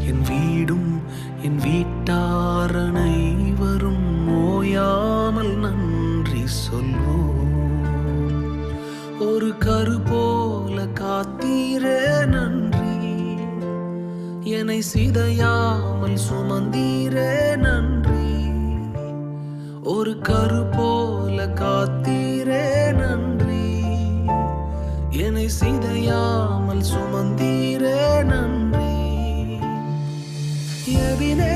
என் வீடும் என் வீட்டார் அனைவரும் ஓயாமல் நன்றி சொல்வோம். ஒரு கரு போல காத்தீரே நன்றி, என்னை சிதையாமல் சுமந்தீரே நன்றி. ஒரு கரு போல காத்தீரே நன்றி, என்னை சிதையாமல் சுமந்தீரே நன்றி. எபினே